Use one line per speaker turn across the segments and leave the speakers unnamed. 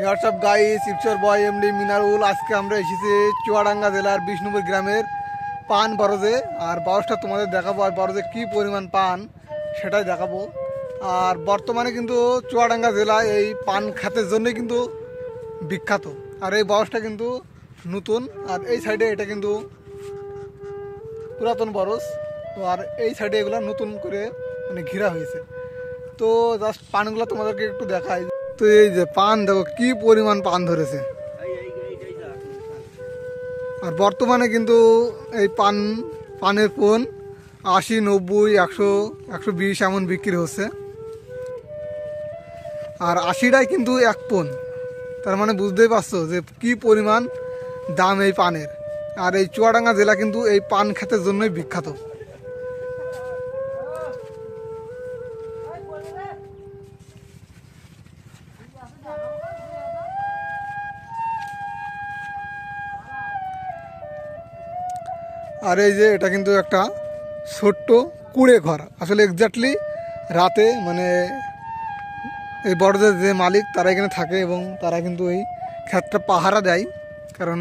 WhatsApp guys, ইপসর বয় MD Minarul. আজকে আমরা এসেছি চুয়াডাঙ্গা জেলার বিষ্ণুপুর গ্রামের পান বরজে। আর বরজটা তোমাদের দেখাবো, আর বরজে কী পরিমাণ পান সেটাই দেখাবো। আর বর্তমানে কিন্তু চুয়াডাঙ্গা জেলায় এই পান খাতের জন্যই কিন্তু বিখ্যাত। আর এই বরজটা কিন্তু নতুন, আর এই সাইডে এটা কিন্তু পুরাতন বরজ। তো আর এই সাইডে এগুলো নতুন করে মানে ঘেরা হয়েছে। তো জাস্ট পানগুলো তোমাদেরকে একটু দেখাই। তো এই যে পান দেখো কি পরিমাণ পান ধরেছে। আর বর্তমানে কিন্তু এই পানের পোন 80, 90, 100, 120 এমন বিক্রি হচ্ছে। আর 80টাই কিন্তু এক পোন। তার মানে বুঝতেই পারছো যে কি পরিমাণ দাম এই পানের। আর এই চুয়াডাঙ্গা জেলা কিন্তু এই পান খেতের জন্যই বিখ্যাত। আর এই যে এটা কিন্তু একটা ছোট্ট কুড়ে ঘর। আসলে এক্স্যাক্টলি রাতে মানে এই বড়দের যে মালিক তারা এখানে থাকে এবং তারা কিন্তু এই ক্ষেতটা পাহারা দেয়। কারণ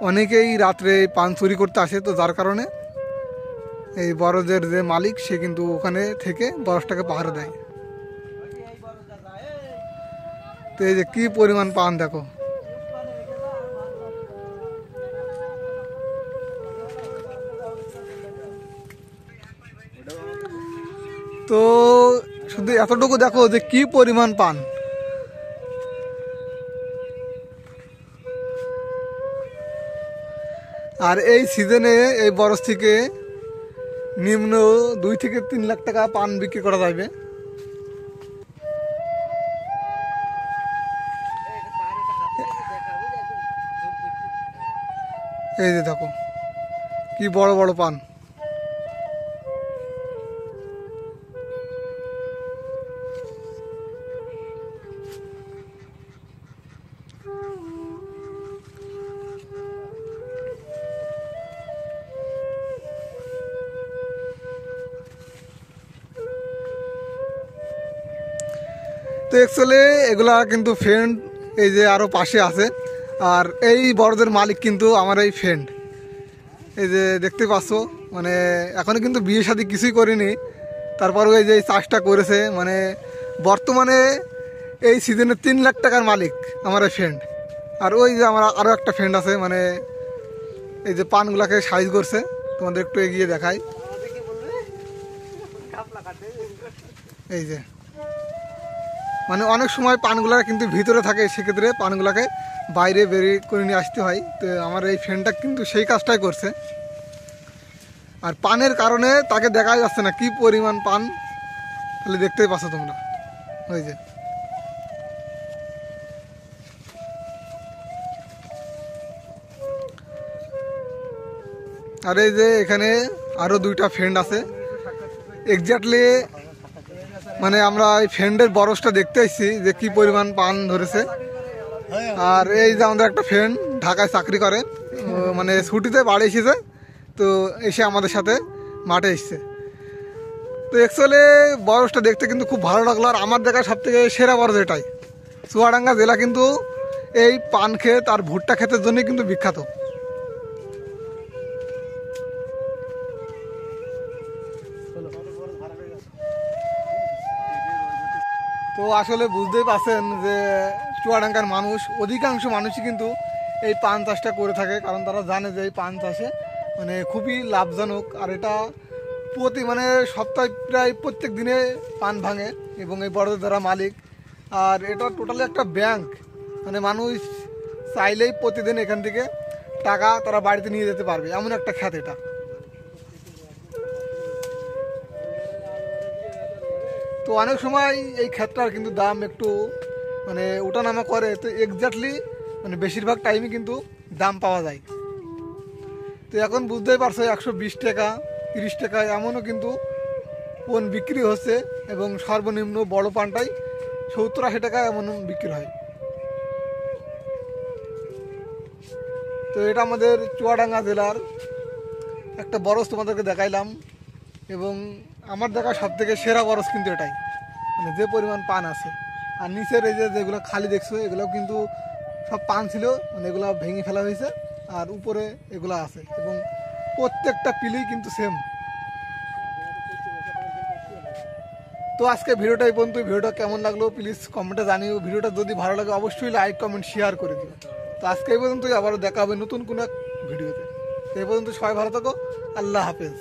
অনেকেই রাত্রে পান চুরি করতে আসে, তো যার কারণে এই বড়দের যে মালিক সে কিন্তু ওখানে থেকে বরজটাকে পাহারা দেয়। তো এই যে কি পরিমাণ পান দেখো। তো শুধু এতটুকু দেখো যে কি পরিমাণ পান। আর এই সিজনে এই বরজ থেকে নিম্ন 2 থেকে 3 লাখ টাকা পান বিক্রি করা যাবে। এই যে দেখো কি বড় বড় পান। তো অ্যাকচুয়ালি এগুলা কিন্তু ফ্রেন্ড এই যে আরও পাশে আছে। আর এই বড়দের মালিক কিন্তু আমার এই ফ্রেন্ড। এই যে দেখতে পাচ্ছ মানে এখনও কিন্তু বিয়ে শাদী কিছুই করিনি, তারপরেও এই যে এই চাষটা করেছে। মানে বর্তমানে এই সিজনে 3 লাখ টাকার মালিক আমার এই ফ্রেন্ড। আর ওই যে আমার আরও একটা ফ্রেন্ড আছে, মানে এই যে পানগুলাকে সাইজ করছে, তোমাদের একটু এগিয়ে দেখাই। এই যে মানে অনেক সময় পানগুলা কিন্তু ভিতরে থাকে, সেক্ষেত্রে পানগুলাকে বাইরে বেরিয়ে করে নিয়ে আসতে হয়। তো আমার এই ফ্রেন্ডটা কিন্তু সেই কাজটাই করছে। আর পানের কারণে তাকে দেখাই যাচ্ছে না কি পরিমাণ পান, তাহলে দেখতেই পাচ্ছ তোমরা। ওই যে আর এই যে এখানে আরও 2টা ফ্রেন্ড আছে। এক্স্যাক্টলি মানে আমরা এই ফ্রেন্ডের বরজটা দেখতে আসছি যে কি পরিমাণ পান ধরেছে। আর এই যে আমাদের একটা ফ্রেন্ড ঢাকায় চাকরি করে, মানে ছুটিতে বাড়ি এসেছে, তো এসে আমাদের সাথে মাঠে এসছে। তো অ্যাকচুয়ালি বরজটা দেখতে কিন্তু খুব ভালো লাগলো। আর আমার দেখা সব থেকে সেরা বরজ এটাই। চুয়াডাঙ্গা জেলা কিন্তু এই পান ক্ষেত আর ভুট্টা ক্ষেতের জন্যই কিন্তু বিখ্যাত। তো আসলে বুঝতেই পারছেন যে চুয়াডাঙ্গার মানুষ, অধিকাংশ মানুষই কিন্তু এই পান চাষটা করে থাকে। কারণ তারা জানে যে এই পান চাষে মানে খুবই লাভজনক। আর এটা মানে সপ্তাহে প্রায় প্রত্যেক দিনে পান ভাঙে এবং এই বড়দের যারা মালিক। আর এটা টোটালি একটা ব্যাংক, মানে মানুষ চাইলেই প্রতিদিন এখান থেকে টাকা তারা বাড়িতে নিয়ে যেতে পারবে, এমন একটা খ্যাত এটা। তো অনেক সময় এই ক্ষেতটার কিন্তু দাম একটু মানে ওঠানামা করে। তো এক্স্যাক্টলি মানে বেশিরভাগ টাইমে কিন্তু দাম পাওয়া যায়। তো এখন বুঝতেই পারছো 120 টাকা, 30 টাকা এমনও কিন্তু পোন বিক্রি হচ্ছে। এবং সর্বনিম্ন বড় পানটাই 70-80 টাকা এমন বিক্রি হয়। তো এটা আমাদের চুয়াডাঙ্গা জেলার একটা বরজ তোমাদেরকে দেখাইলাম। এবং আমার দেখা সব থেকে সেরা বরজ কিন্তু এটাই, মানে যে পরিমাণ পান আছে। আর নিচের এই যেগুলো খালি দেখছো এগুলো কিন্তু সব পান ছিল, মানে এগুলো ভেঙে ফেলা হয়েছে, আর উপরে এগুলো আছে এবং প্রত্যেকটা পিলেই কিন্তু সেম। তো আজকে ভিডিওটা এই পর্যন্ত। ভিডিওটা কেমন লাগলো প্লিজ কমেন্টে জানিও। ভিডিওটা যদি ভালো লাগে অবশ্যই লাইক কমেন্ট শেয়ার করে দিও। তো আজকে এই পর্যন্তই, আবারও দেখা হবে নতুন কোনো এক ভিডিওতে। তো এই পর্যন্ত সবাই ভালো থাকো, আল্লাহ হাফেজ।